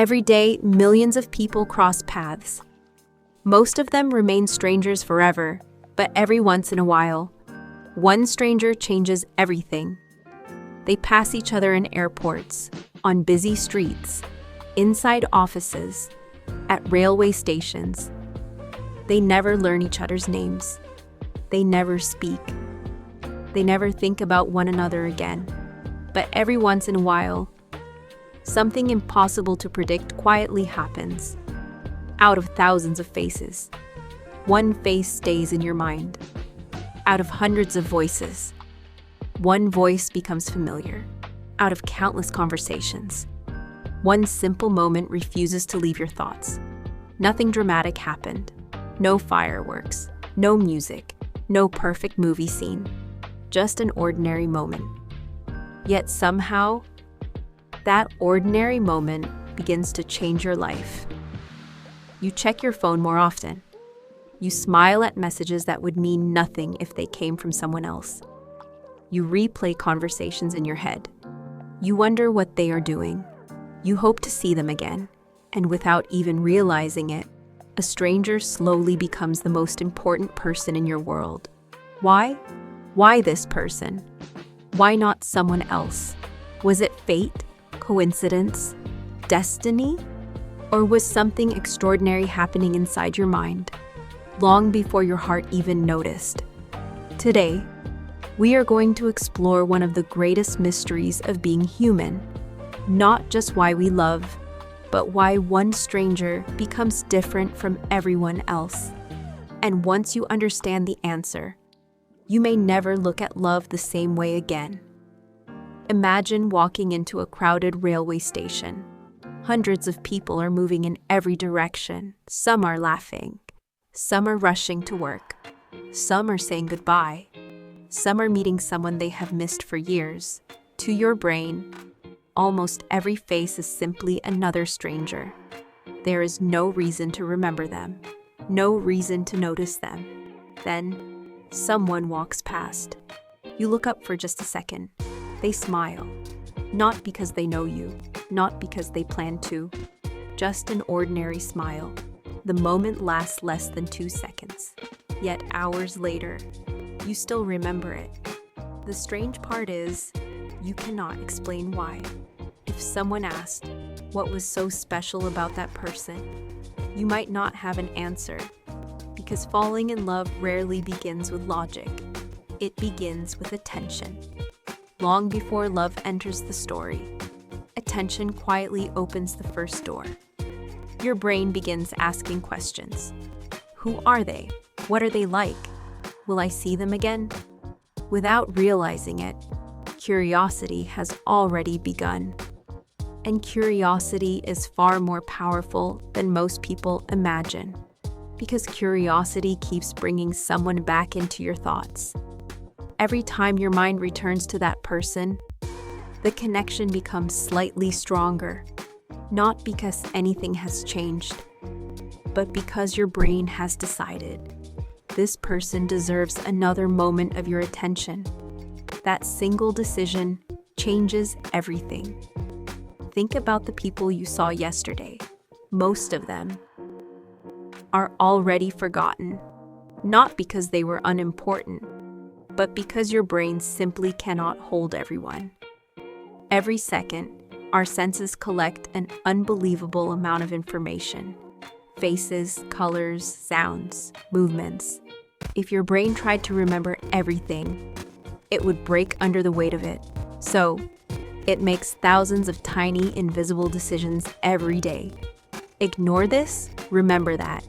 Every day, millions of people cross paths. Most of them remain strangers forever, but every once in a while, one stranger changes everything. They pass each other in airports, on busy streets, inside offices, at railway stations. They never learn each other's names. They never speak. They never think about one another again. But every once in a while, something impossible to predict quietly happens. Out of thousands of faces, one face stays in your mind. Out of hundreds of voices, one voice becomes familiar. Out of countless conversations, one simple moment refuses to leave your thoughts. Nothing dramatic happened. No fireworks, no music, no perfect movie scene. Just an ordinary moment. Yet somehow, that ordinary moment begins to change your life. You check your phone more often. You smile at messages that would mean nothing if they came from someone else. You replay conversations in your head. You wonder what they are doing. You hope to see them again. And without even realizing it, a stranger slowly becomes the most important person in your world. Why? Why this person? Why not someone else? Was it fate, coincidence, destiny? Or was something extraordinary happening inside your mind, long before your heart even noticed? Today, we are going to explore one of the greatest mysteries of being human. Not just why we love, but why one stranger becomes different from everyone else. And once you understand the answer, you may never look at love the same way again. Imagine walking into a crowded railway station. Hundreds of people are moving in every direction. Some are laughing. Some are rushing to work. Some are saying goodbye. Some are meeting someone they have missed for years. To your brain, almost every face is simply another stranger. There is no reason to remember them, no reason to notice them. Then, someone walks past. You look up for just a second. They smile. Not because they know you, not because they plan to. Just an ordinary smile. The moment lasts less than 2 seconds. Yet hours later, you still remember it. The strange part is, you cannot explain why. If someone asked, what was so special about that person, you might not have an answer. Because falling in love rarely begins with logic. It begins with attention. Long before love enters the story, attention quietly opens the first door. Your brain begins asking questions. Who are they? What are they like? Will I see them again? Without realizing it, curiosity has already begun. And curiosity is far more powerful than most people imagine. Because curiosity keeps bringing someone back into your thoughts. Every time your mind returns to that person, the connection becomes slightly stronger. Not because anything has changed, but because your brain has decided this person deserves another moment of your attention. That single decision changes everything. Think about the people you saw yesterday. Most of them are already forgotten, not because they were unimportant, but because your brain simply cannot hold everyone. Every second, our senses collect an unbelievable amount of information. Faces, colors, sounds, movements. If your brain tried to remember everything, it would break under the weight of it. So, it makes thousands of tiny, invisible decisions every day. Ignore this, remember that.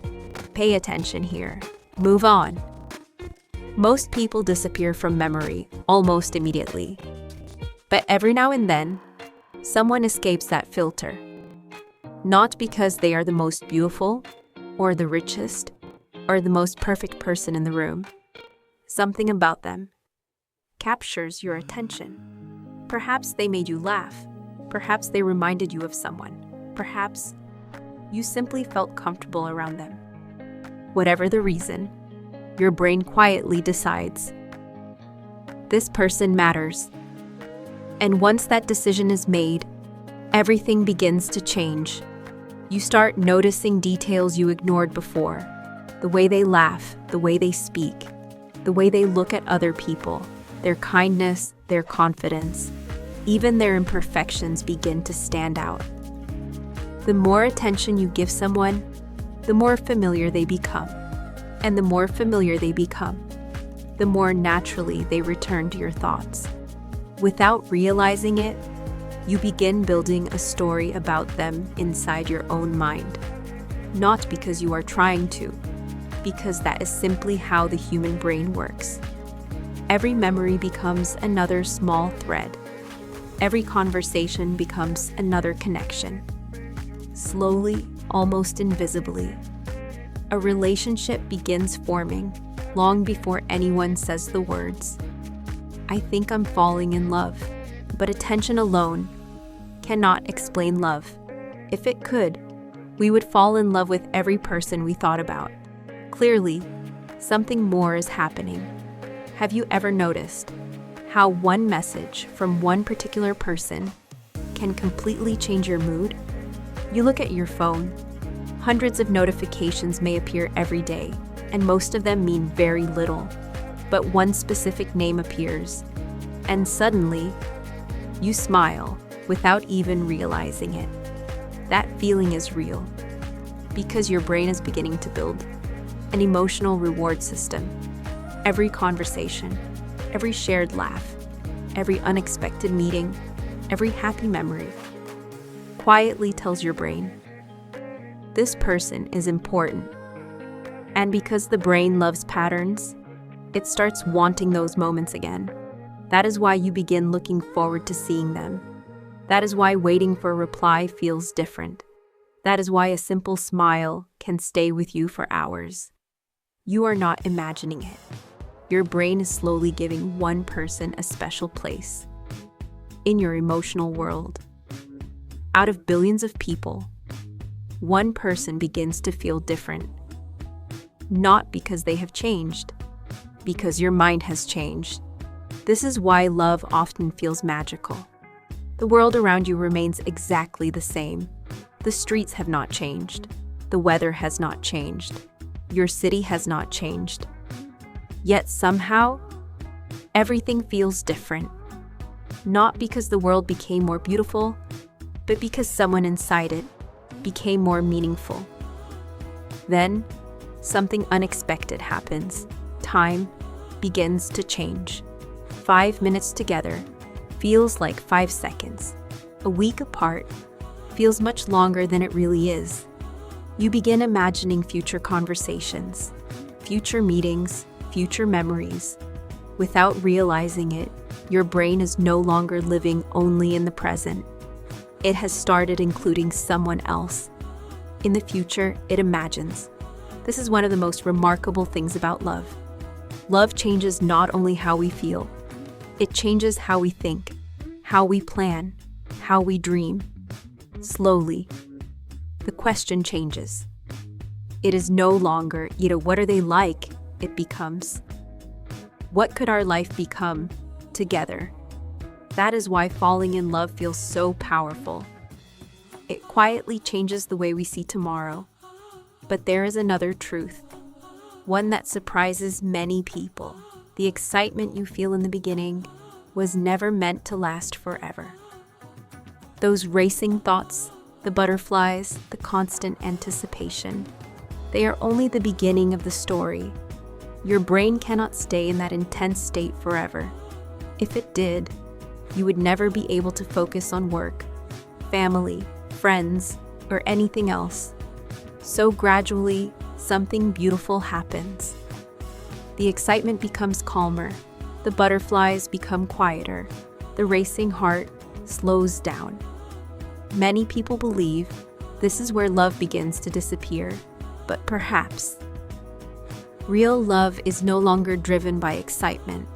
Pay attention here. Move on. Most people disappear from memory almost immediately. But every now and then, someone escapes that filter. Not because they are the most beautiful, or the richest, or the most perfect person in the room. Something about them captures your attention. Perhaps they made you laugh. Perhaps they reminded you of someone. Perhaps you simply felt comfortable around them. Whatever the reason, your brain quietly decides, this person matters. And once that decision is made, everything begins to change. You start noticing details you ignored before. The way they laugh, the way they speak, the way they look at other people, their kindness, their confidence, even their imperfections begin to stand out. The more attention you give someone, the more familiar they become. And the more familiar they become, the more naturally they return to your thoughts. Without realizing it, you begin building a story about them inside your own mind. Not because you are trying to, because that is simply how the human brain works. Every memory becomes another small thread. Every conversation becomes another connection. Slowly, almost invisibly, a relationship begins forming long before anyone says the words. I think I'm falling in love, but attention alone cannot explain love. If it could, we would fall in love with every person we thought about. Clearly, something more is happening. Have you ever noticed how one message from one particular person can completely change your mood? You look at your phone. Hundreds of notifications may appear every day, and most of them mean very little. But one specific name appears, and suddenly, you smile without even realizing it. That feeling is real, because your brain is beginning to build an emotional reward system. Every conversation, every shared laugh, every unexpected meeting, every happy memory, quietly tells your brain, this person is important. And because the brain loves patterns, it starts wanting those moments again. That is why you begin looking forward to seeing them. That is why waiting for a reply feels different. That is why a simple smile can stay with you for hours. You are not imagining it. Your brain is slowly giving one person a special place in your emotional world. Out of billions of people, one person begins to feel different. Not because they have changed, because your mind has changed. This is why love often feels magical. The world around you remains exactly the same. The streets have not changed. The weather has not changed. Your city has not changed. Yet somehow, everything feels different. Not because the world became more beautiful, but because someone inside it became more meaningful. Then, something unexpected happens. Time begins to change. 5 minutes together feels like 5 seconds. A week apart feels much longer than it really is. You begin imagining future conversations, future meetings, future memories. Without realizing it, your brain is no longer living only in the present. It has started including someone else. In the future, it imagines. This is one of the most remarkable things about love. Love changes not only how we feel, it changes how we think, how we plan, how we dream. Slowly, the question changes. It is no longer, what are they like? It becomes, what could our life become together? That is why falling in love feels so powerful. It quietly changes the way we see tomorrow. But there is another truth, one that surprises many people. The excitement you feel in the beginning was never meant to last forever. Those racing thoughts, the butterflies, the constant anticipation, they are only the beginning of the story. Your brain cannot stay in that intense state forever. If it did, you would never be able to focus on work, family, friends, or anything else. So gradually, something beautiful happens. The excitement becomes calmer, the butterflies become quieter, the racing heart slows down. Many people believe this is where love begins to disappear, but perhaps real love is no longer driven by excitement.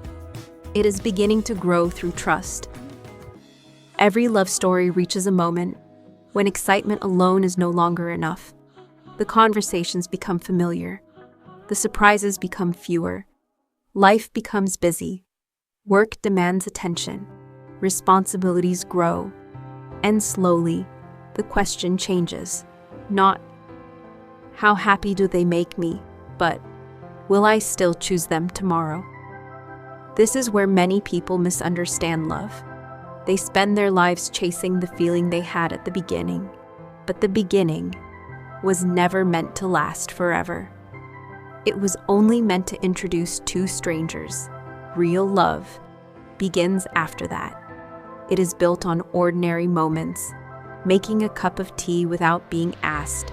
It is beginning to grow through trust. Every love story reaches a moment when excitement alone is no longer enough. The conversations become familiar. The surprises become fewer. Life becomes busy. Work demands attention. Responsibilities grow. And slowly, the question changes. Not, how happy do they make me, but, will I still choose them tomorrow? This is where many people misunderstand love. They spend their lives chasing the feeling they had at the beginning, but the beginning was never meant to last forever. It was only meant to introduce two strangers. Real love begins after that. It is built on ordinary moments, making a cup of tea without being asked,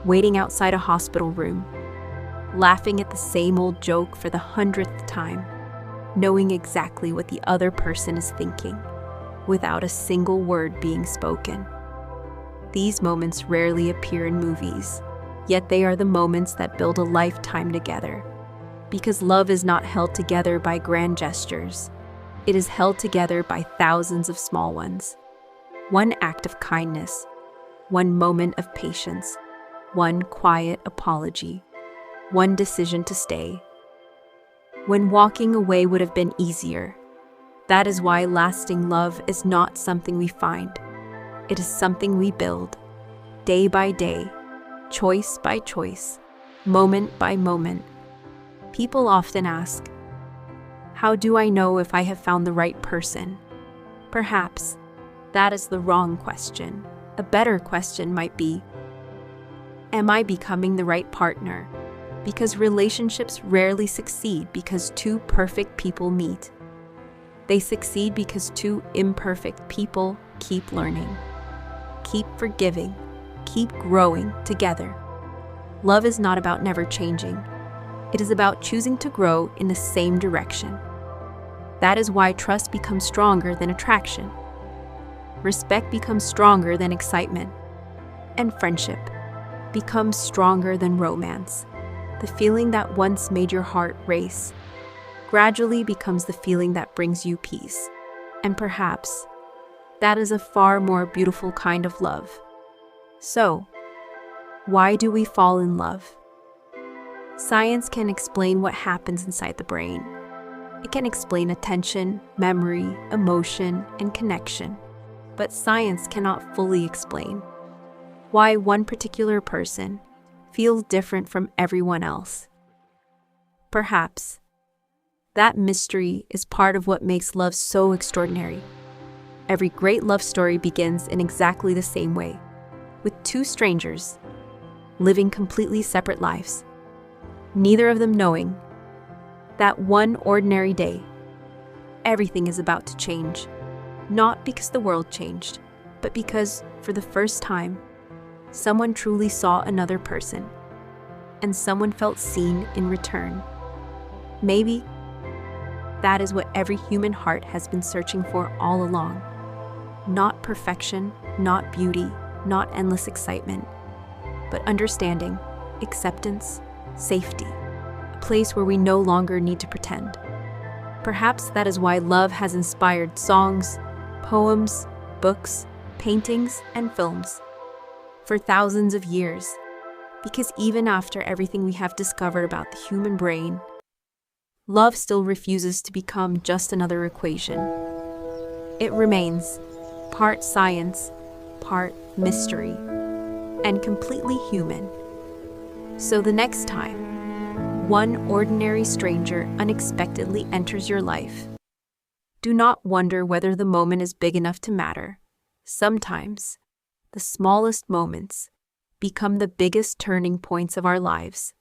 waiting outside a hospital room, laughing at the same old joke for the 100th time, knowing exactly what the other person is thinking, without a single word being spoken. These moments rarely appear in movies, yet they are the moments that build a lifetime together. Because love is not held together by grand gestures. It is held together by thousands of small ones. One act of kindness, one moment of patience, one quiet apology, one decision to stay. When walking away would have been easier. That is why lasting love is not something we find. It is something we build, day by day, choice by choice, moment by moment. People often ask, how do I know if I have found the right person? Perhaps that is the wrong question. A better question might be, am I becoming the right partner? Because relationships rarely succeed because two perfect people meet. They succeed because two imperfect people keep learning, keep forgiving, keep growing together. Love is not about never changing. It is about choosing to grow in the same direction. That is why trust becomes stronger than attraction. Respect becomes stronger than excitement. And friendship becomes stronger than romance. The feeling that once made your heart race gradually becomes the feeling that brings you peace. And perhaps that is a far more beautiful kind of love. So, why do we fall in love? Science can explain what happens inside the brain. It can explain attention, memory, emotion, and connection. But science cannot fully explain why one particular person feels different from everyone else. Perhaps that mystery is part of what makes love so extraordinary. Every great love story begins in exactly the same way, with two strangers living completely separate lives, neither of them knowing that one ordinary day, everything is about to change. Not because the world changed, but because, for the first time, someone truly saw another person, and someone felt seen in return. Maybe that is what every human heart has been searching for all along. Not perfection, not beauty, not endless excitement, but understanding, acceptance, safety, a place where we no longer need to pretend. Perhaps that is why love has inspired songs, poems, books, paintings, and films for thousands of years. Because even after everything we have discovered about the human brain, love still refuses to become just another equation. It remains part science, part mystery, and completely human. So the next time one ordinary stranger unexpectedly enters your life, do not wonder whether the moment is big enough to matter. Sometimes, the smallest moments become the biggest turning points of our lives.